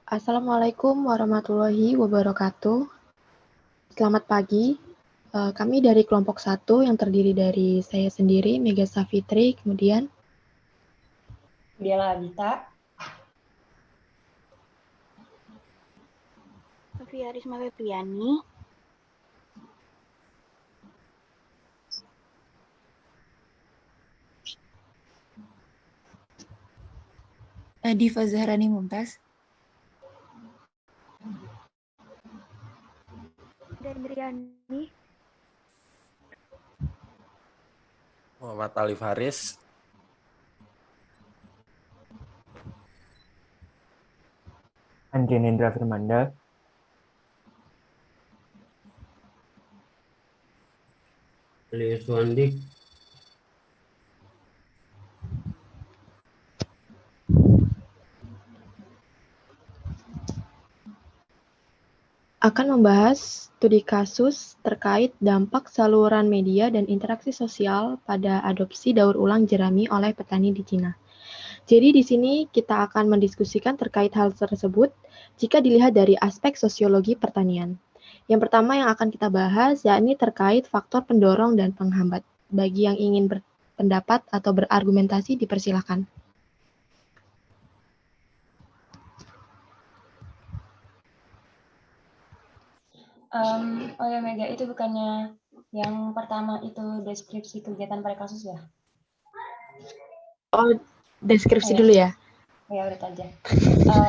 Assalamualaikum warahmatullahi wabarakatuh. Selamat pagi. Kami dari kelompok 1 yang terdiri dari saya sendiri, Mega Safitri, kemudian Diela Adita, Sofia Risma Febriani, Diva Zahrani Mumtaz, Dendriani, Muhammad Alif Haris, Andrian Hendra Firmanda, Ali Suwandik, akan membahas studi kasus terkait dampak saluran media dan interaksi sosial pada adopsi daur ulang jerami oleh petani di Cina. Jadi di sini kita akan mendiskusikan terkait hal tersebut jika dilihat dari aspek sosiologi pertanian. Yang pertama yang akan kita bahas yakni terkait faktor pendorong dan penghambat. Bagi yang ingin berpendapat atau berargumentasi dipersilakan. oh ya Mega, itu bukannya yang pertama itu deskripsi kegiatan pada kasus ya? Oh, deskripsi Oh, ya. dulu ya. Ya udah aja.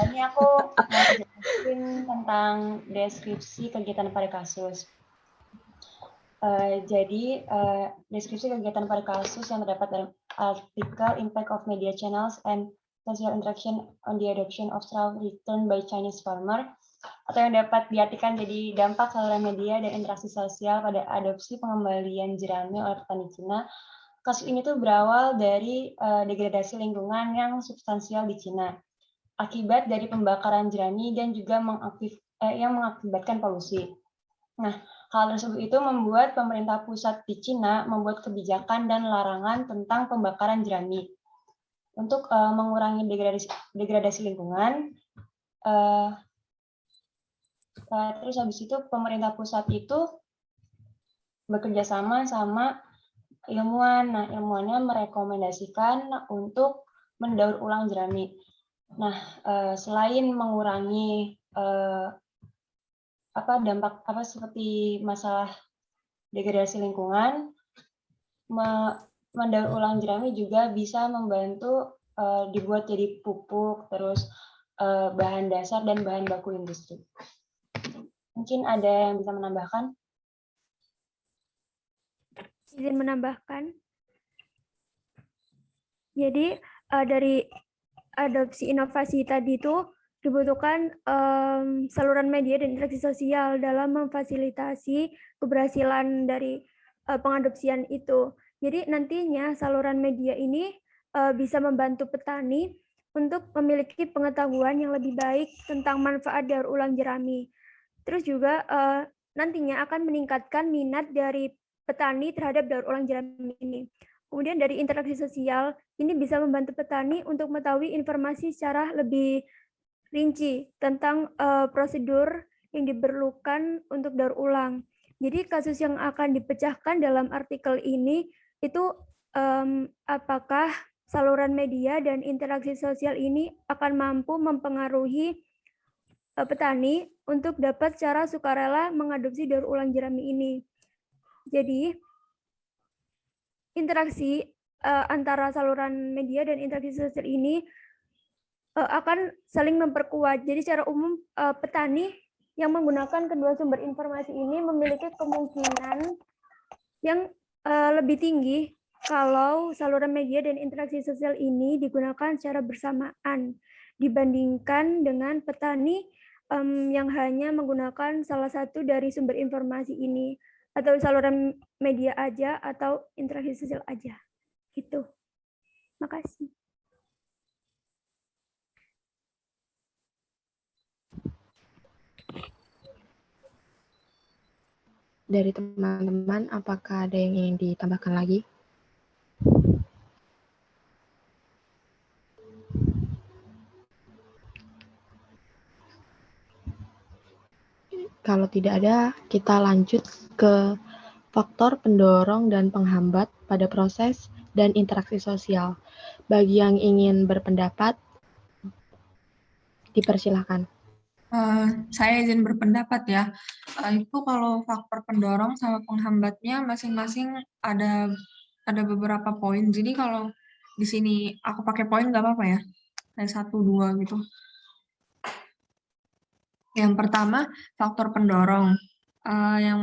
Ini aku mau jelasin tentang deskripsi kegiatan pada kasus. Jadi deskripsi kegiatan pada kasus yang terdapat dalam artikel Impact of Media Channels and Social Interaction on the Adoption of Straw Returned by Chinese Farmer, atau yang dapat diartikan jadi dampak saluran media dan interaksi sosial pada adopsi pengembalian jerami oleh petani Cina. Kasus ini tuh berawal dari degradasi lingkungan yang substansial di Cina akibat dari pembakaran jerami dan juga yang mengakibatkan polusi. Nah, hal tersebut itu membuat pemerintah pusat di Cina membuat kebijakan dan larangan tentang pembakaran jerami untuk mengurangi degradasi lingkungan. Terus habis itu pemerintah pusat itu bekerja sama ilmuwan. Nah, ilmuwannya merekomendasikan untuk mendaur ulang jerami. Nah, selain mengurangi dampak seperti masalah degradasi lingkungan, mendaur ulang jerami juga bisa membantu dibuat jadi pupuk, terus bahan dasar dan bahan baku industri. Mungkin ada yang bisa menambahkan? izin menambahkan. Jadi dari adopsi inovasi tadi itu dibutuhkan saluran media dan interaksi sosial dalam memfasilitasi keberhasilan dari pengadopsian itu. Jadi nantinya saluran media ini bisa membantu petani untuk memiliki pengetahuan yang lebih baik tentang manfaat daur ulang jerami. Terus juga nantinya akan meningkatkan minat dari petani terhadap daur ulang jerami ini. Kemudian dari interaksi sosial, ini bisa membantu petani untuk mengetahui informasi secara lebih rinci tentang prosedur yang diperlukan untuk daur ulang. Jadi kasus yang akan dipecahkan dalam artikel ini itu apakah saluran media dan interaksi sosial ini akan mampu mempengaruhi petani untuk dapat secara sukarela mengadopsi daur ulang jerami ini. Jadi interaksi antara saluran media dan interaksi sosial ini akan saling memperkuat. Jadi secara umum petani yang menggunakan kedua sumber informasi ini memiliki kemungkinan yang lebih tinggi kalau saluran media dan interaksi sosial ini digunakan secara bersamaan dibandingkan dengan petani yang hanya menggunakan salah satu dari sumber informasi ini, atau saluran media aja atau interaksi sosial aja. Gitu. Makasih. Dari teman-teman, apakah ada yang ingin ditambahkan lagi? Kalau tidak ada, kita lanjut ke faktor pendorong dan penghambat pada proses dan interaksi sosial. Bagi yang ingin berpendapat, dipersilahkan. Saya izin berpendapat ya. Itu kalau faktor pendorong sama penghambatnya masing-masing ada beberapa poin. Jadi kalau di sini aku pakai poin nggak apa-apa ya? Kayak 1, 2 gitu. Yang pertama, faktor pendorong. Yang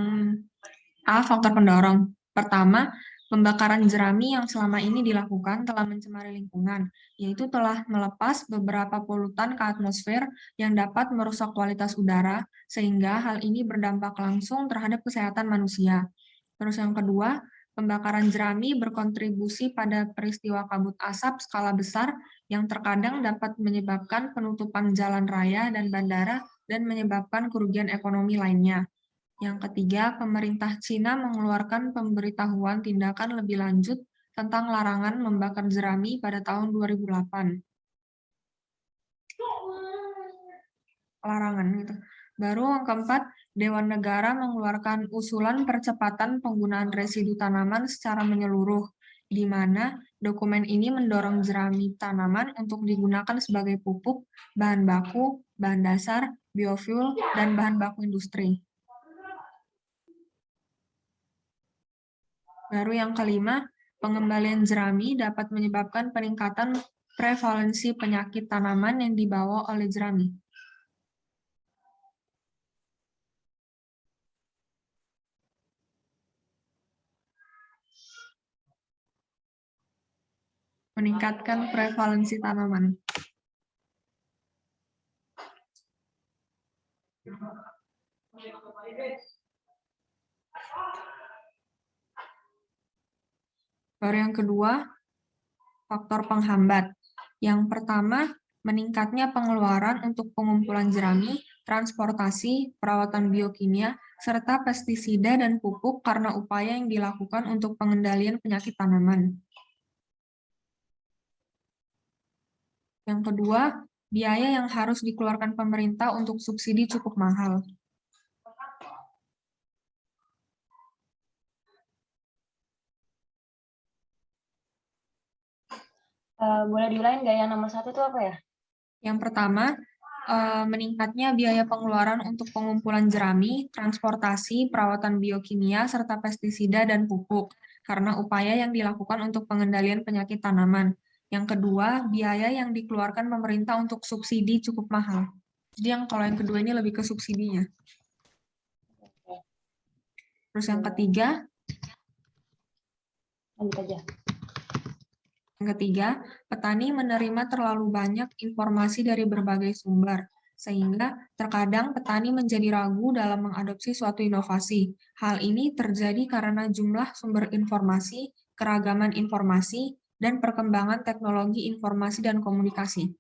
A, faktor pendorong. Pertama, pembakaran jerami yang selama ini dilakukan telah mencemari lingkungan, yaitu telah melepas beberapa polutan ke atmosfer yang dapat merusak kualitas udara, sehingga hal ini berdampak langsung terhadap kesehatan manusia. Terus yang kedua, pembakaran jerami berkontribusi pada peristiwa kabut asap skala besar yang terkadang dapat menyebabkan penutupan jalan raya dan bandara dan menyebabkan kerugian ekonomi lainnya. Yang ketiga, pemerintah Cina mengeluarkan pemberitahuan tindakan lebih lanjut tentang larangan membakar jerami pada tahun 2008. Larangan gitu. Baru yang keempat, Dewan Negara mengeluarkan usulan percepatan penggunaan residu tanaman secara menyeluruh, di mana dokumen ini mendorong jerami tanaman untuk digunakan sebagai pupuk, bahan baku, bahan dasar, biofuel, dan bahan baku industri. Baru yang kelima, pengembalian jerami dapat menyebabkan peningkatan prevalensi penyakit tanaman yang dibawa oleh jerami. Meningkatkan prevalensi tanaman. Baru yang kedua, faktor penghambat. Yang pertama, meningkatnya pengeluaran untuk pengumpulan jerami, transportasi, perawatan biokimia, serta pestisida dan pupuk karena upaya yang dilakukan untuk pengendalian penyakit tanaman. Yang kedua, biaya yang harus dikeluarkan pemerintah untuk subsidi cukup mahal. Boleh diulangi nggak yang nomor 1 itu apa ya? Yang pertama, meningkatnya biaya pengeluaran untuk pengumpulan jerami, transportasi, perawatan biokimia, serta pestisida dan pupuk, karena upaya yang dilakukan untuk pengendalian penyakit tanaman. Yang kedua, biaya yang dikeluarkan pemerintah untuk subsidi cukup mahal. Jadi kalau yang kedua ini lebih ke subsidinya. Terus yang ketiga, lanjut aja. Yang ketiga, petani menerima terlalu banyak informasi dari berbagai sumber, sehingga terkadang petani menjadi ragu dalam mengadopsi suatu inovasi. Hal ini terjadi karena jumlah sumber informasi, keragaman informasi, dan perkembangan teknologi informasi dan komunikasi.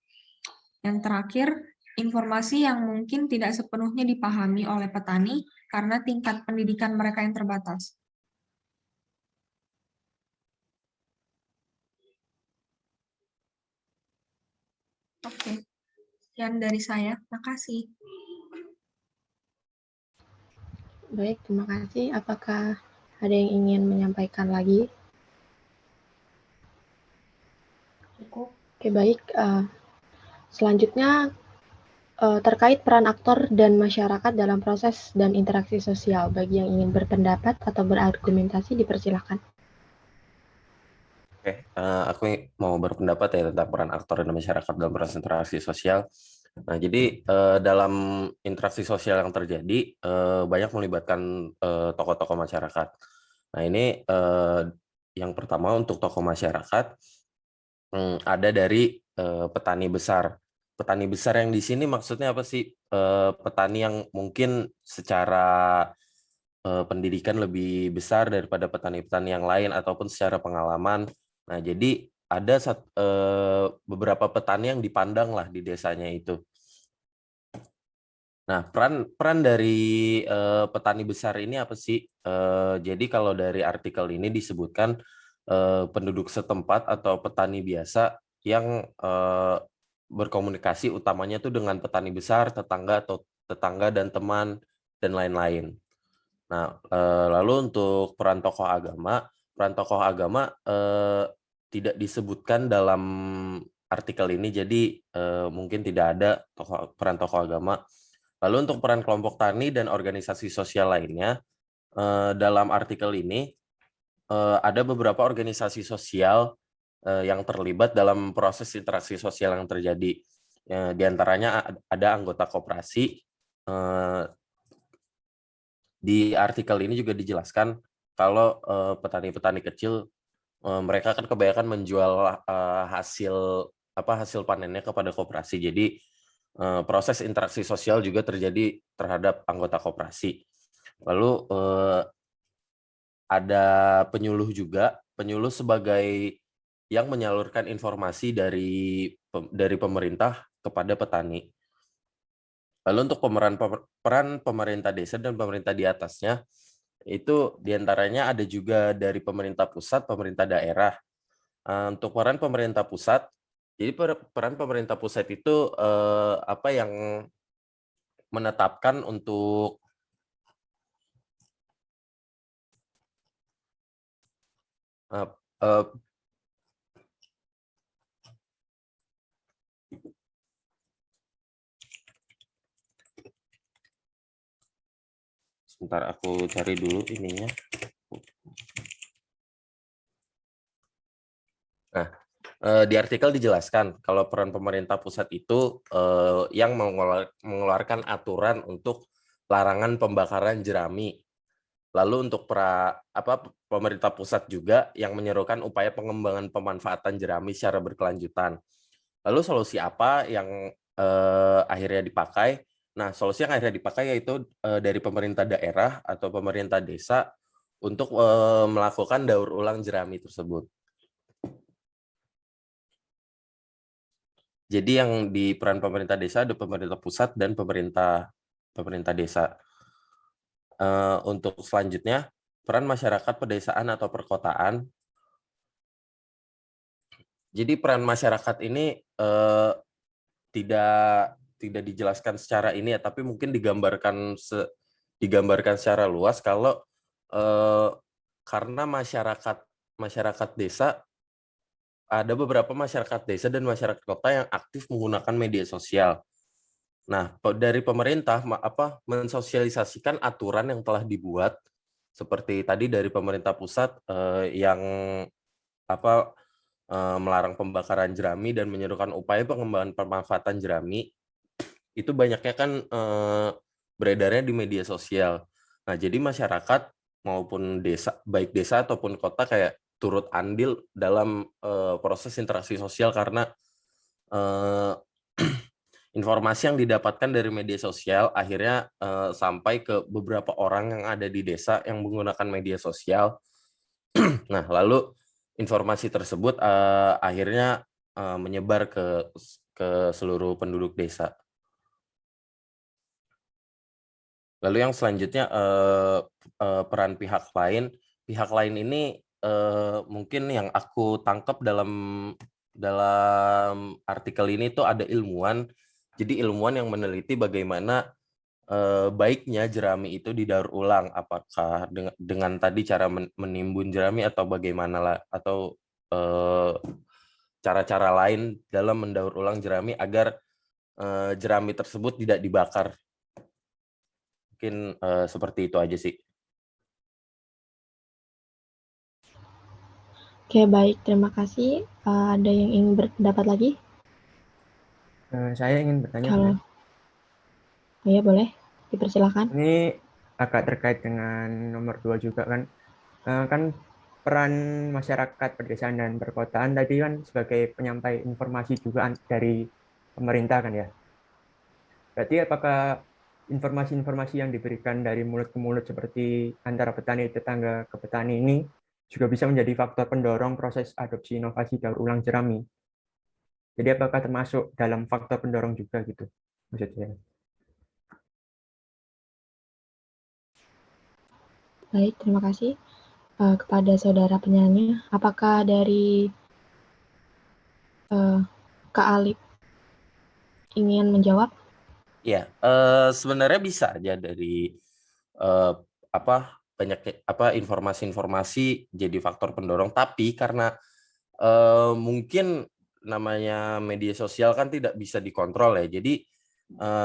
Yang terakhir, informasi yang mungkin tidak sepenuhnya dipahami oleh petani karena tingkat pendidikan mereka yang terbatas. Oke, sekian dari saya. Terima kasih. Baik, terima kasih. Apakah ada yang ingin menyampaikan lagi? Cukup. Oke, baik. Selanjutnya, terkait peran aktor dan masyarakat dalam proses dan interaksi sosial. Bagi yang ingin berpendapat atau berargumentasi, dipersilakan. Oke, aku mau berpendapat ya tentang peran aktor dan masyarakat dalam proses interaksi sosial. Nah, jadi dalam interaksi sosial yang terjadi, banyak melibatkan tokoh-tokoh masyarakat. Nah, ini yang pertama untuk tokoh masyarakat, ada dari petani besar. Petani besar yang di sini maksudnya apa sih? Petani yang mungkin secara pendidikan lebih besar daripada petani-petani yang lain ataupun secara pengalaman. Nah, jadi ada beberapa petani yang dipandang lah di desanya itu. Nah, peran dari petani besar ini apa sih? Jadi kalau dari artikel ini disebutkan penduduk setempat atau petani biasa yang berkomunikasi utamanya tuh dengan petani besar, tetangga dan teman. dan lain-lain. Nah, lalu untuk peran tokoh agama tidak disebutkan dalam artikel ini, jadi mungkin tidak ada peran tokoh agama. Lalu untuk peran kelompok tani dan organisasi sosial lainnya, dalam artikel ini ada beberapa organisasi sosial yang terlibat dalam proses interaksi sosial yang terjadi. Di antaranya ada anggota koperasi. Di artikel ini juga dijelaskan kalau petani-petani kecil mereka kan kebanyakan menjual hasil panennya kepada koperasi. Jadi proses interaksi sosial juga terjadi terhadap anggota koperasi. Lalu ada penyuluh juga. Penyuluh sebagai yang menyalurkan informasi dari pemerintah kepada petani. Lalu untuk peran pemerintah desa dan pemerintah di atasnya, itu diantaranya ada juga dari pemerintah pusat, pemerintah daerah. Untuk peran pemerintah pusat, jadi peran pemerintah pusat itu apa yang menetapkan untuk sebentar aku cari dulu ininya. Nah, di artikel dijelaskan kalau peran pemerintah pusat itu yang mengeluarkan aturan untuk larangan pembakaran jerami. Lalu untuk pemerintah pusat juga yang menyerukan upaya pengembangan pemanfaatan jerami secara berkelanjutan. Lalu solusi apa yang akhirnya dipakai? Nah, solusi yang akhirnya dipakai yaitu dari pemerintah daerah atau pemerintah desa untuk melakukan daur ulang jerami tersebut. Jadi yang di peran pemerintah desa ada pemerintah pusat dan pemerintah desa. Untuk selanjutnya, peran masyarakat pedesaan atau perkotaan. Jadi peran masyarakat ini tidak dijelaskan secara ini ya, tapi mungkin digambarkan secara luas kalau karena masyarakat desa, ada beberapa masyarakat desa dan masyarakat kota yang aktif menggunakan media sosial. Nah, dari pemerintah mensosialisasikan aturan yang telah dibuat, seperti tadi dari pemerintah pusat yang melarang pembakaran jerami dan menyerukan upaya pengembangan pemanfaatan jerami, itu banyaknya kan beredarnya di media sosial. Nah, jadi masyarakat maupun desa, baik desa ataupun kota kayak turut andil dalam proses interaksi sosial karena informasi yang didapatkan dari media sosial akhirnya sampai ke beberapa orang yang ada di desa yang menggunakan media sosial. Nah, lalu informasi tersebut akhirnya menyebar ke seluruh penduduk desa. Lalu yang selanjutnya peran pihak lain. Pihak lain ini mungkin yang aku tangkap dalam artikel ini tuh ada ilmuwan. Jadi ilmuwan yang meneliti bagaimana baiknya jerami itu didaur ulang, apakah dengan tadi cara menimbun jerami atau bagaimana lah, atau cara-cara lain dalam mendaur ulang jerami agar jerami tersebut tidak dibakar. Mungkin seperti itu aja sih. Oke, baik. Terima kasih. Ada yang ingin berpendapat lagi? Saya ingin bertanya, Kalau boleh? ya boleh, dipersilakan. Ini agak terkait dengan nomor 2 juga kan. Kan peran masyarakat pedesaan dan perkotaan tadi kan sebagai penyampai informasi juga dari pemerintah kan ya. Berarti apakah informasi-informasi yang diberikan dari mulut ke mulut seperti antara petani tetangga ke petani ini juga bisa menjadi faktor pendorong proses adopsi inovasi daur ulang jerami? Jadi apakah termasuk dalam faktor pendorong juga gitu maksudnya? Baik, terima kasih kepada saudara penyanyi. Apakah dari Kak Alip ingin menjawab? Ya, sebenarnya bisa aja dari banyak informasi-informasi jadi faktor pendorong. Tapi karena mungkin namanya media sosial kan tidak bisa dikontrol ya. Jadi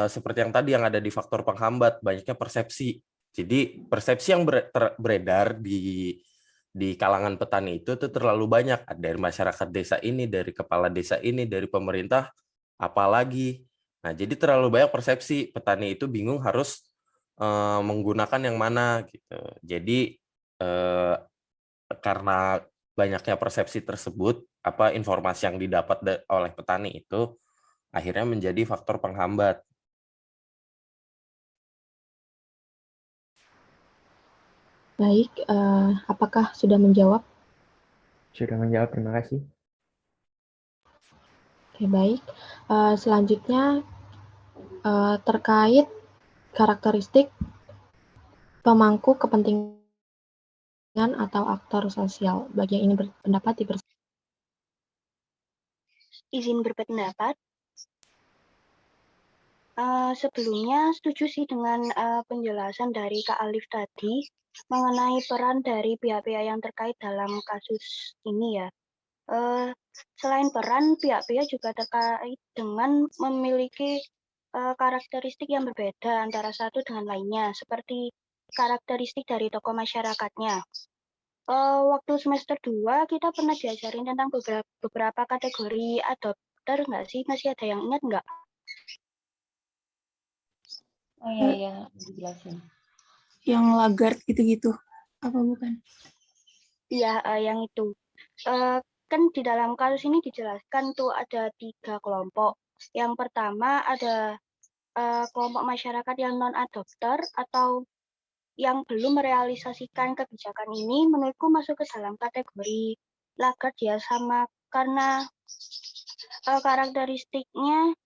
seperti yang tadi yang ada di faktor penghambat, banyaknya persepsi. Jadi persepsi yang beredar di kalangan petani itu tuh terlalu banyak, dari masyarakat desa ini, dari kepala desa ini, dari pemerintah, apalagi. Nah, jadi terlalu banyak persepsi, petani itu bingung harus menggunakan yang mana gitu. Jadi karena banyaknya persepsi tersebut, informasi yang didapat oleh petani itu akhirnya menjadi faktor penghambat. Baik, apakah sudah menjawab? Sudah menjawab, terima kasih. Oke, baik. Selanjutnya terkait karakteristik pemangku kepentingan atau aktor sosial. Bagi yang ingin berpendapat Izin berpendapat. Sebelumnya setuju sih dengan penjelasan dari Kak Alif tadi mengenai peran dari pihak-pihak yang terkait dalam kasus ini ya. Selain peran, pihak-pihak juga terkait dengan memiliki karakteristik yang berbeda antara satu dengan lainnya, seperti karakteristik dari tokoh masyarakatnya. Waktu semester 2 kita pernah diajarin tentang beberapa kategori adopter nggak sih? Masih ada yang ingat nggak? Oh iya, dijelasin. Yang Lagarde gitu-gitu, apa bukan? Iya, yang itu. Kan di dalam kasus ini dijelaskan tuh ada 3 kelompok. Yang pertama ada kelompok masyarakat yang non-adopter atau yang belum merealisasikan kebijakan ini, menurutku masuk ke dalam kategori laggard ya, sama karena karakteristiknya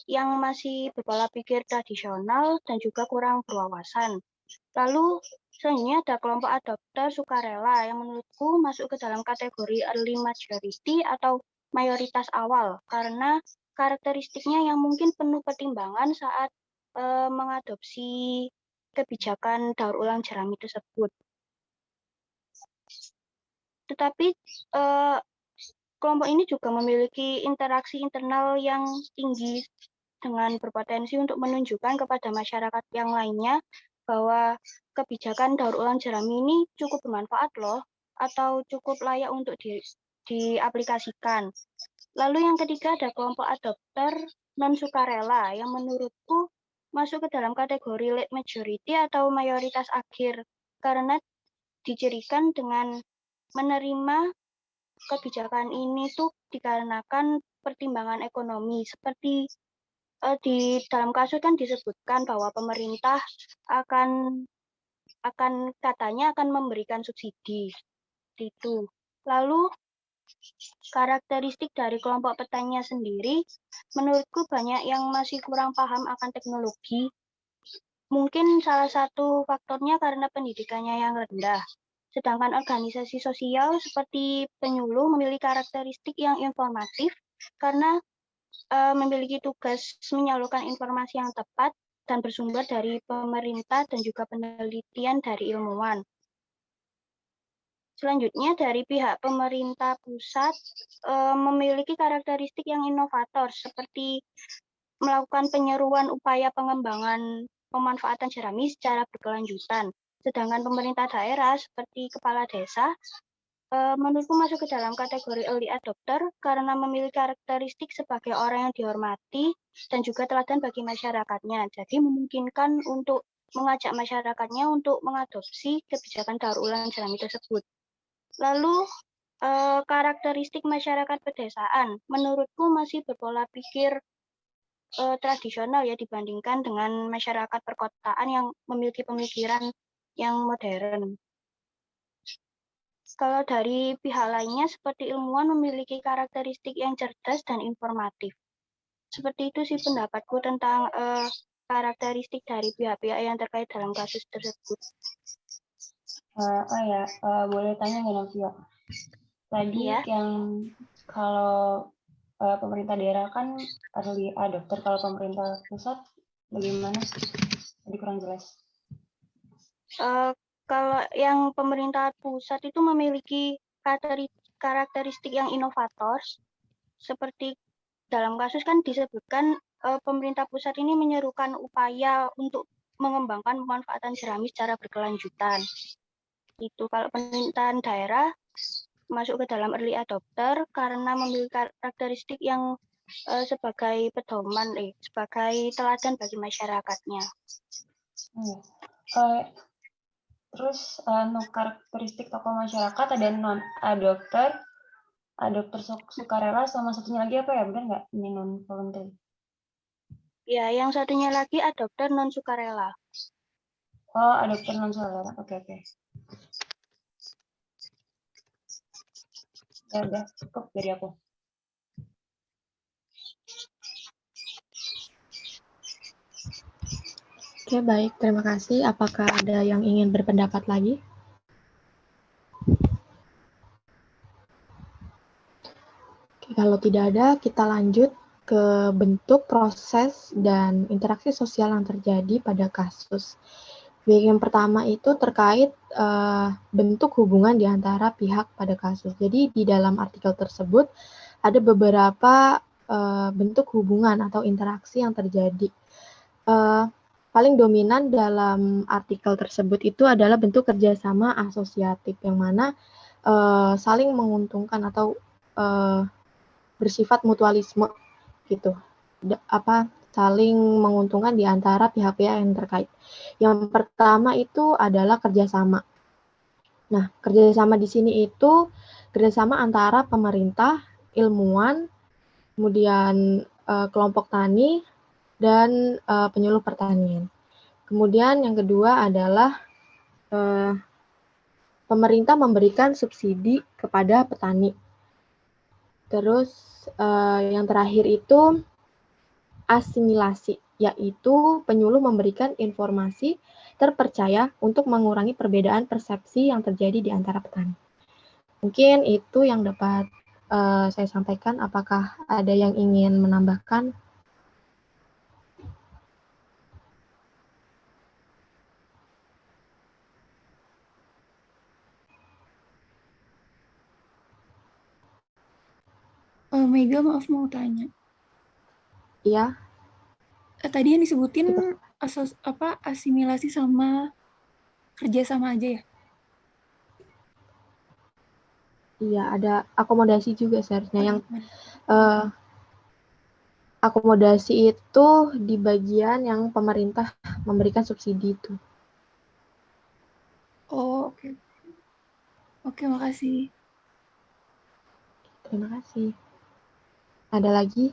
yang masih berpola pikir tradisional dan juga kurang berwawasan. Lalu selanjutnya ada kelompok adopter sukarela yang menurutku masuk ke dalam kategori early majority atau mayoritas awal karena karakteristiknya yang mungkin penuh pertimbangan saat mengadopsi kebijakan daur ulang jerami tersebut. Tetapi kelompok ini juga memiliki interaksi internal yang tinggi dengan berpotensi untuk menunjukkan kepada masyarakat yang lainnya bahwa kebijakan daur ulang jerami ini cukup bermanfaat loh, atau cukup layak untuk diaplikasikan. Lalu yang ketiga ada kelompok adopter non-sukarela yang menurutku masuk ke dalam kategori late majority atau mayoritas akhir karena dicirikan dengan menerima kebijakan ini tuh dikarenakan pertimbangan ekonomi seperti di dalam kasus kan disebutkan bahwa pemerintah akan katanya akan memberikan subsidi itu. Lalu karakteristik dari kelompok petaninya sendiri menurutku banyak yang masih kurang paham akan teknologi. Mungkin salah satu faktornya karena pendidikannya yang rendah. Sedangkan organisasi sosial seperti penyuluh memiliki karakteristik yang informatif karena memiliki tugas menyalurkan informasi yang tepat dan bersumber dari pemerintah dan juga penelitian dari ilmuwan. Selanjutnya dari pihak pemerintah pusat memiliki karakteristik yang inovator seperti melakukan penyeruan upaya pengembangan pemanfaatan jerami secara berkelanjutan. Sedangkan pemerintah daerah seperti kepala desa menurutku masuk ke dalam kategori early adopter karena memiliki karakteristik sebagai orang yang dihormati dan juga teladan bagi masyarakatnya. Jadi memungkinkan untuk mengajak masyarakatnya untuk mengadopsi kebijakan daur ulang jerami tersebut. Lalu karakteristik masyarakat pedesaan menurutku masih berpola pikir tradisional ya dibandingkan dengan masyarakat perkotaan yang memiliki pemikiran yang modern. Kalau dari pihak lainnya seperti ilmuwan memiliki karakteristik yang cerdas dan informatif. Seperti itu sih pendapatku tentang karakteristik dari pihak-pihak yang terkait dalam kasus tersebut. Boleh tanya nggak Novia? Tadi ya. Yang kalau pemerintah daerah kan early adopter, kalau pemerintah pusat bagaimana? Tadi kurang jelas. Kalau yang pemerintah pusat itu memiliki karakteristik yang inovator, seperti dalam kasus kan disebutkan pemerintah pusat ini menyerukan upaya untuk mengembangkan pemanfaatan jerami secara berkelanjutan. Itu kalau pemerintahan daerah masuk ke dalam early adopter karena memiliki karakteristik yang sebagai pedoman, sebagai teladan bagi masyarakatnya. Terus untuk karakteristik tokoh masyarakat ada non-adopter, adopter sukarela, sama satunya lagi apa ya, benar nggak? Ini non-voluntary. Ya, yang satunya lagi adopter non-sukarela. Oh, adopter non-sukarela. Oke. Ya udah, cukup dari aku. Oke, baik. Terima kasih. Apakah ada yang ingin berpendapat lagi? Oke, kalau tidak ada, kita lanjut ke bentuk, proses, dan interaksi sosial yang terjadi pada kasus. Yang pertama itu terkait bentuk hubungan di antara pihak pada kasus. Jadi di dalam artikel tersebut ada beberapa bentuk hubungan atau interaksi yang terjadi. Paling dominan dalam artikel tersebut itu adalah bentuk kerjasama asosiatif, yang mana saling menguntungkan atau bersifat mutualisme gitu. Saling menguntungkan di antara pihak-pihak yang terkait. Yang pertama itu adalah kerjasama. Nah, kerjasama di sini itu kerjasama antara pemerintah, ilmuwan, kemudian kelompok tani, dan penyuluh pertanian. Kemudian yang kedua adalah pemerintah memberikan subsidi kepada petani. Terus yang terakhir itu asimilasi, yaitu penyuluh memberikan informasi terpercaya untuk mengurangi perbedaan persepsi yang terjadi di antara petani. Mungkin itu yang dapat saya sampaikan. Apakah ada yang ingin menambahkan? Mega, maaf mau tanya. Iya. Tadi yang disebutin asimilasi sama kerjasama aja ya? Iya, ada akomodasi juga seharusnya. Yang akomodasi itu di bagian yang pemerintah memberikan subsidi itu. Oh, oke. Oke, makasih. Terima kasih. Ada lagi?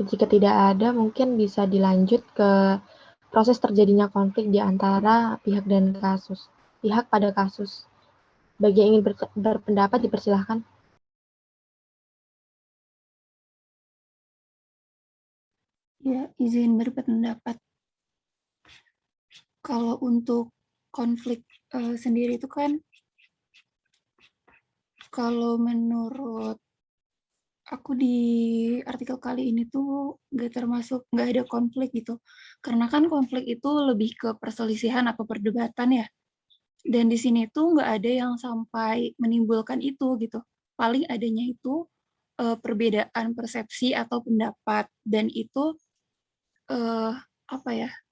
Jika tidak ada, mungkin bisa dilanjut ke proses terjadinya konflik di antara pihak dan kasus. Pihak pada kasus. Bagi yang ingin berpendapat, dipersilahkan. Ya, izin berpendapat. Kalau untuk konflik sendiri itu kan, kalau menurut aku di artikel kali ini tuh nggak ada konflik gitu. Karena kan konflik itu lebih ke perselisihan atau perdebatan ya. Dan di sini tuh nggak ada yang sampai menimbulkan itu gitu. Paling adanya itu perbedaan persepsi atau pendapat, dan itu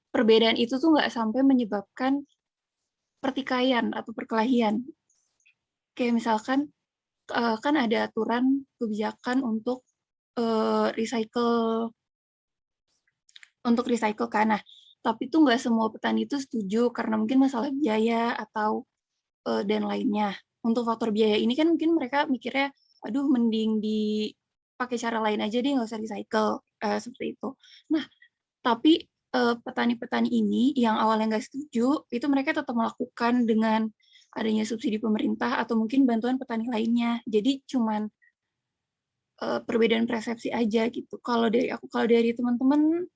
perbedaan itu tuh nggak sampai menyebabkan pertikaian atau perkelahian. Kayak misalkan kan ada aturan kebijakan untuk recycle kan. Nah, tapi itu nggak semua petani itu setuju karena mungkin masalah biaya atau dan lainnya. Untuk faktor biaya ini kan mungkin mereka mikirnya, aduh mending dipakai cara lain aja deh, nggak usah recycle, seperti itu. Nah, tapi petani-petani ini yang awalnya nggak setuju, itu mereka tetap melakukan dengan adanya subsidi pemerintah atau mungkin bantuan petani lainnya. Jadi cuman perbedaan persepsi aja gitu. Kalau dari aku, kalau dari teman-teman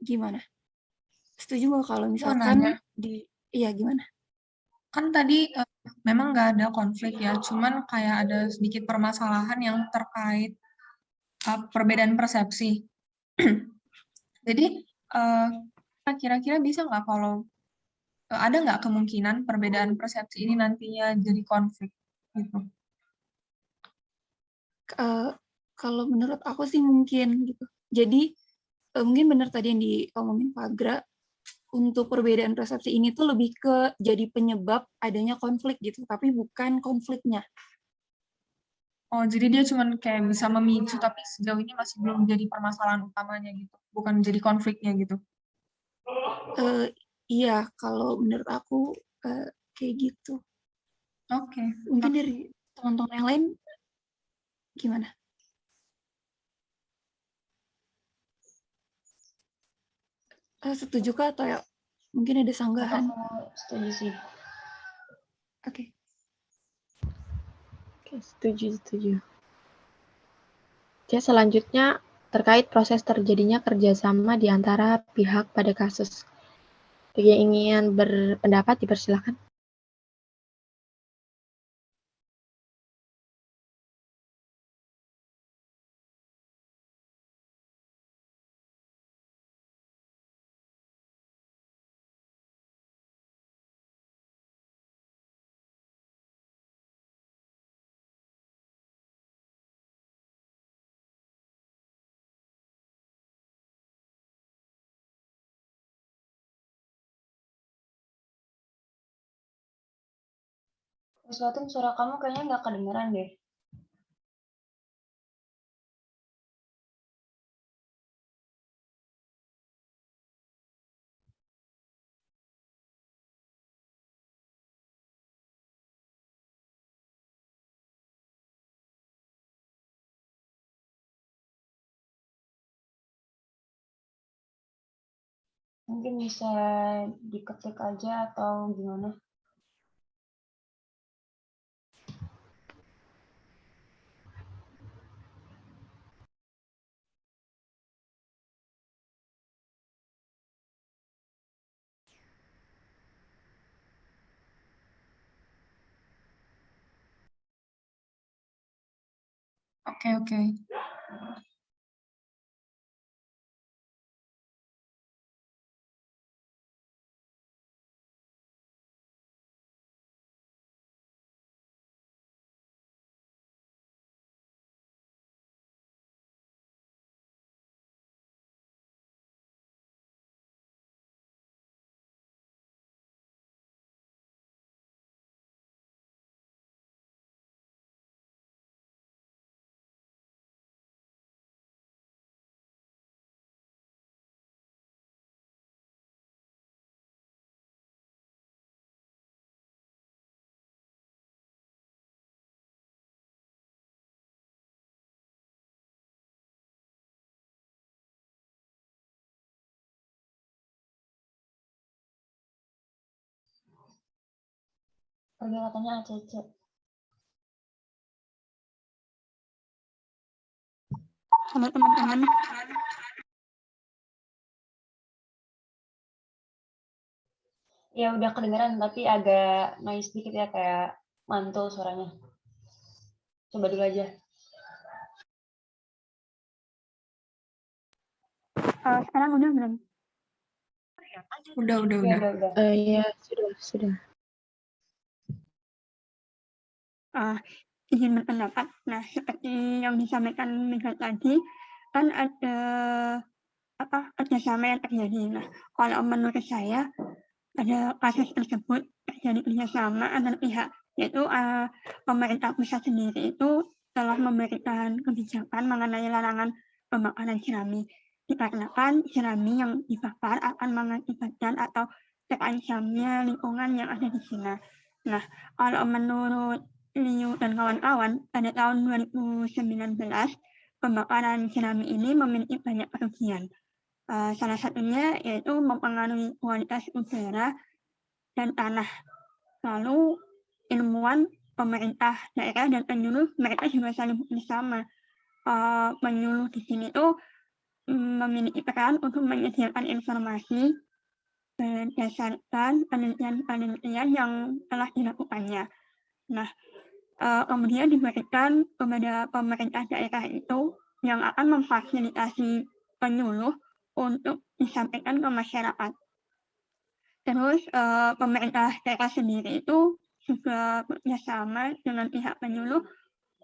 gimana? Setuju nggak kalau misalkan iya gimana? Kan tadi memang nggak ada konflik ya, cuman kayak ada sedikit permasalahan yang terkait perbedaan persepsi. Jadi kira-kira bisa nggak kalau ada nggak kemungkinan perbedaan persepsi ini nantinya jadi konflik gitu? Kalau menurut aku sih mungkin gitu. Jadi mungkin benar tadi yang diomongin Pak Agra, untuk perbedaan persepsi ini tuh lebih ke jadi penyebab adanya konflik gitu, tapi bukan konfliknya. Oh, jadi dia cuma kayak bisa memicu, tapi sejauh ini masih belum jadi permasalahan utamanya gitu, bukan jadi konfliknya gitu. Iya, kalau menurut aku kayak gitu. Oke. Mungkin dari teman-teman yang lain gimana? Setuju kah atau ya mungkin ada sanggahan? Setuju sih. Oke. Oke, setuju. Oke, selanjutnya terkait proses terjadinya kerjasama di antara pihak pada kasus. Bagi yang ingin berpendapat dipersilakan. Sesuatu suara kamu kayaknya nggak kedengeran deh. Mungkin bisa diketik aja atau gimana? Oke. Pergerakannya ACC. Sama teman-teman. Ya udah kedengeran tapi agak noise dikit ya, kayak mantul suaranya. Coba dulu aja. Sekarang udah belum? Udah. Ya, sudah. Izin berpendapat. Nah, seperti yang disampaikan Mika tadi, kan ada kerjasama yang terjadi. Nah, kalau menurut saya, pada kasus tersebut terjadi kerjasama antar pihak, yaitu pemerintah pusat sendiri itu telah memberikan kebijakan mengenai larangan pembakaran jerami. Dikarenakan jerami yang dibakar akan mengakibatkan atau terancamnya lingkungan yang ada di sana. Nah, kalau menurut Liu dan kawan-kawan, pada tahun 2019, pembakaran jerami ini memiliki banyak kerugian. Salah satunya yaitu mempengaruhi kualitas udara dan tanah. Lalu ilmuwan, pemerintah daerah dan penyuluh mereka juga saling bersama. Penyuluh di sini tuh memiliki peran untuk menyediakan informasi berdasarkan penelitian yang telah dilakukannya. Nah, kemudian diberikan kepada pemerintah daerah itu yang akan memfasilitasi penyuluh untuk disampaikan ke masyarakat. Terus pemerintah daerah sendiri itu juga bekerjasama dengan pihak penyuluh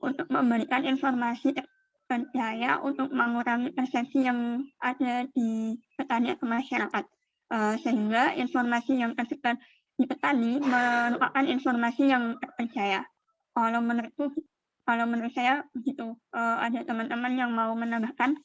untuk memberikan informasi terpercaya untuk mengurangi persepsi yang ada di petani ke masyarakat. Sehingga informasi yang tersebar di petani merupakan informasi yang terpercaya. Kalau menurut saya begitu. Ada teman-teman yang mau menambahkan?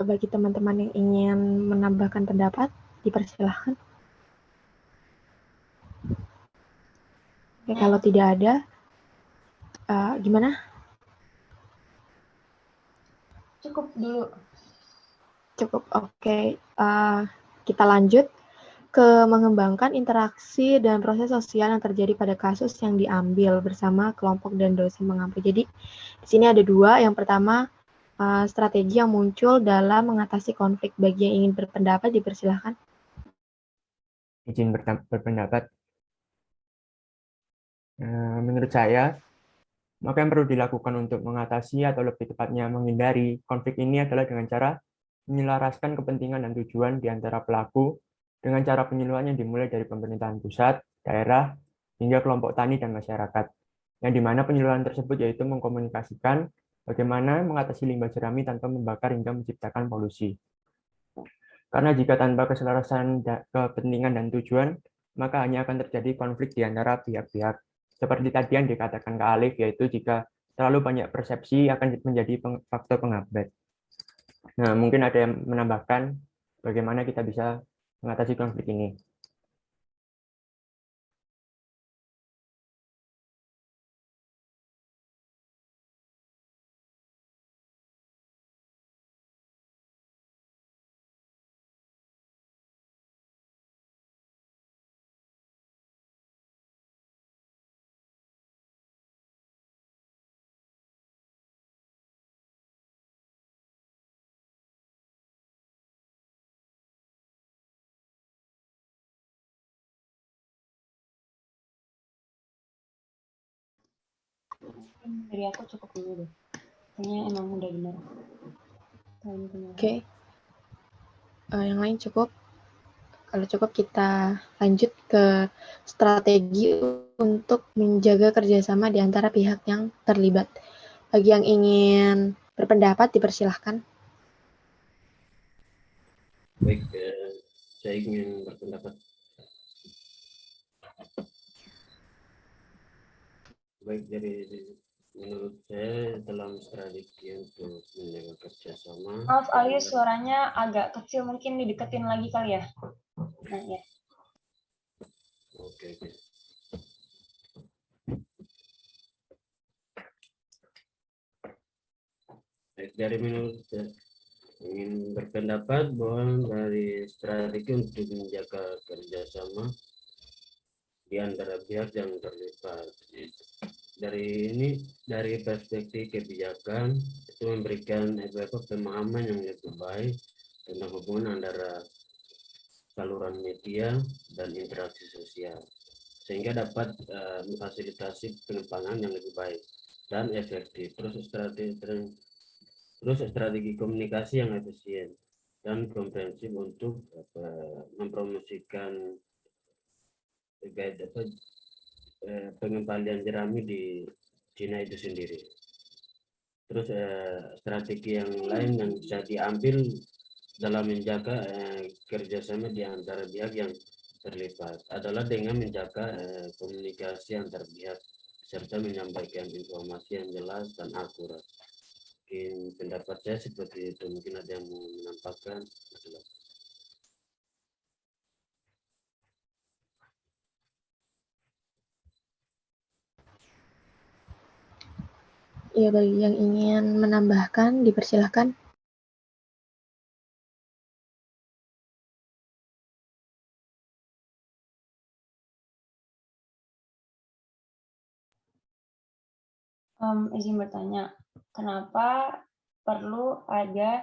Bagi teman-teman yang ingin menambahkan pendapat, dipersilahkan. Oke, kalau tidak ada, gimana? Cukup dulu. Cukup, oke. Kita lanjut ke mengembangkan interaksi dan proses sosial yang terjadi pada kasus yang diambil bersama kelompok dan dosen pengampu. Jadi, di sini ada dua. Yang pertama, strategi yang muncul dalam mengatasi konflik. Bagi yang ingin berpendapat, dipersilahkan. Izin berpendapat. Menurut saya, maka yang perlu dilakukan untuk mengatasi atau lebih tepatnya menghindari konflik ini adalah dengan cara menyelaraskan kepentingan dan tujuan di antara pelaku dengan cara penyuluhan yang dimulai dari pemerintahan pusat, daerah, hingga kelompok tani dan masyarakat. Yang dimana penyuluhan tersebut yaitu mengkomunikasikan bagaimana mengatasi limbah jerami tanpa membakar hingga menciptakan polusi. Karena jika tanpa keselarasan kepentingan dan tujuan, maka hanya akan terjadi konflik di antara pihak-pihak. Seperti tadi yang dikatakan Kak Alif, yaitu jika terlalu banyak persepsi akan menjadi faktor penghambat. Nah, mungkin ada yang menambahkan bagaimana kita bisa mengatasi konflik ini. Dari aku cukup dulu deh. Kayaknya emang udah benar. Oke. Yang lain cukup. Kalau cukup kita lanjut ke strategi untuk menjaga kerjasama di antara pihak yang terlibat. Bagi yang ingin berpendapat, dipersilahkan. Baik, saya ingin berpendapat. Baik, dari menurut saya dalam strategi untuk menjaga kerjasama. Maaf Alius, suaranya agak kecil, mungkin dideketin lagi kali ya. Nah ya. Oke. Baik, dari menurut saya ingin berpendapat bahwa dari strategi untuk menjaga kerjasama di antara pihak yang terlibat. Dari perspektif kebijakan itu memberikan pemahaman yang lebih baik tentang hubungan antara saluran media dan interaksi sosial, sehingga dapat memfasilitasi pengembangan yang lebih baik dan efektif. Terus strategi komunikasi yang efisien dan komprehensif untuk mempromosikan pengembalian jerami di Cina itu sendiri. Terus strategi yang lain yang bisa diambil dalam menjaga kerjasama di antara pihak yang terlibat adalah dengan menjaga komunikasi antar pihak serta menyampaikan informasi yang jelas dan akurat. Mungkin pendapat saya seperti itu. Mungkin ada yang mau menambahkan. Iya, bagi yang ingin menambahkan, dipersilahkan. Izin bertanya, kenapa perlu ada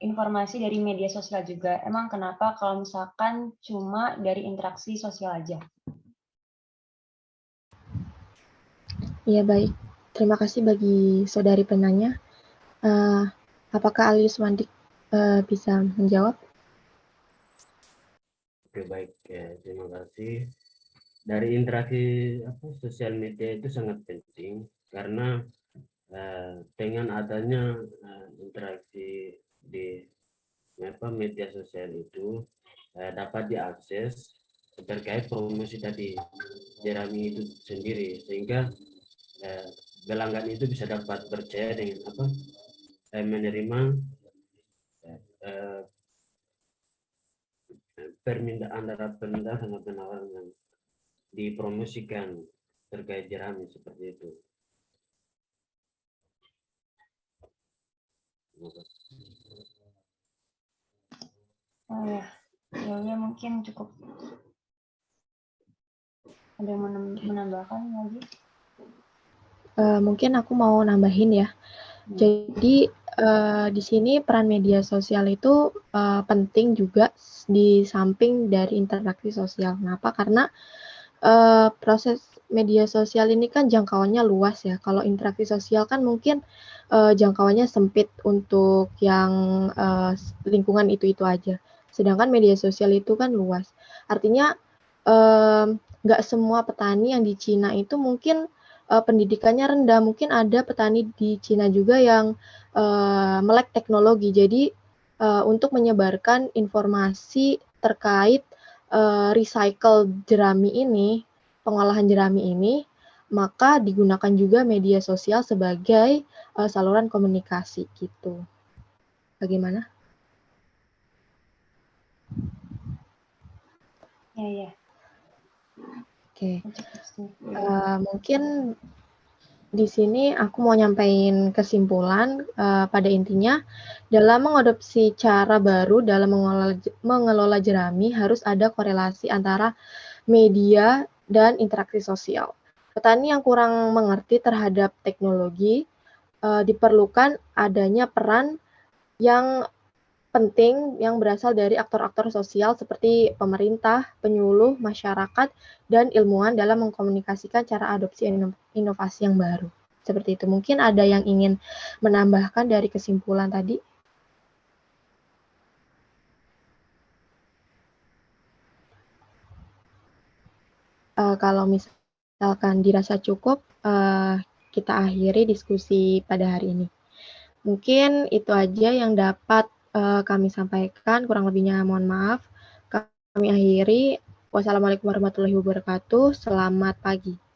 informasi dari media sosial juga? Emang kenapa kalau misalkan cuma dari interaksi sosial aja? Iya, baik. Terima kasih bagi saudari penanya. Apakah Ali Yuswandik bisa menjawab? Oke, baik. Ya, terima kasih. Dari interaksi sosial media itu sangat penting karena dengan adanya interaksi di media sosial itu dapat diakses terkait promosi tadi Jerami itu sendiri, sehingga pelanggan itu bisa dapat percaya dengan menerima permintaan sama penawaran yang dipromosikan terkait Jerami seperti itu. Oh ya, jawabnya mungkin cukup. Ada yang menambahkan lagi? Mungkin aku mau nambahin ya. Jadi di sini peran media sosial itu penting juga di samping dari interaksi sosial. Kenapa? Karena proses media sosial ini kan jangkauannya luas ya. Kalau interaksi sosial kan mungkin jangkauannya sempit untuk yang lingkungan itu aja. Sedangkan media sosial itu kan luas. Artinya nggak semua petani yang di Cina itu mungkin pendidikannya rendah. Mungkin ada petani di Cina juga yang melek teknologi. Jadi untuk menyebarkan informasi terkait recycle jerami ini, pengolahan jerami ini, maka digunakan juga media sosial sebagai saluran komunikasi gitu. Bagaimana? Ya. Oke. Mungkin di sini aku mau nyampein kesimpulan pada intinya dalam mengadopsi cara baru dalam mengelola jerami harus ada korelasi antara media dan interaksi sosial. Petani yang kurang mengerti terhadap teknologi diperlukan adanya peran yang penting yang berasal dari aktor-aktor sosial seperti pemerintah, penyuluh, masyarakat, dan ilmuwan dalam mengkomunikasikan cara adopsi inovasi yang baru. Seperti itu. Mungkin ada yang ingin menambahkan dari kesimpulan tadi? Kalau misalkan dirasa cukup, kita akhiri diskusi pada hari ini. Mungkin itu aja yang dapat kami sampaikan, kurang lebihnya mohon maaf. Kami akhiri. Wassalamualaikum warahmatullahi wabarakatuh. Selamat pagi.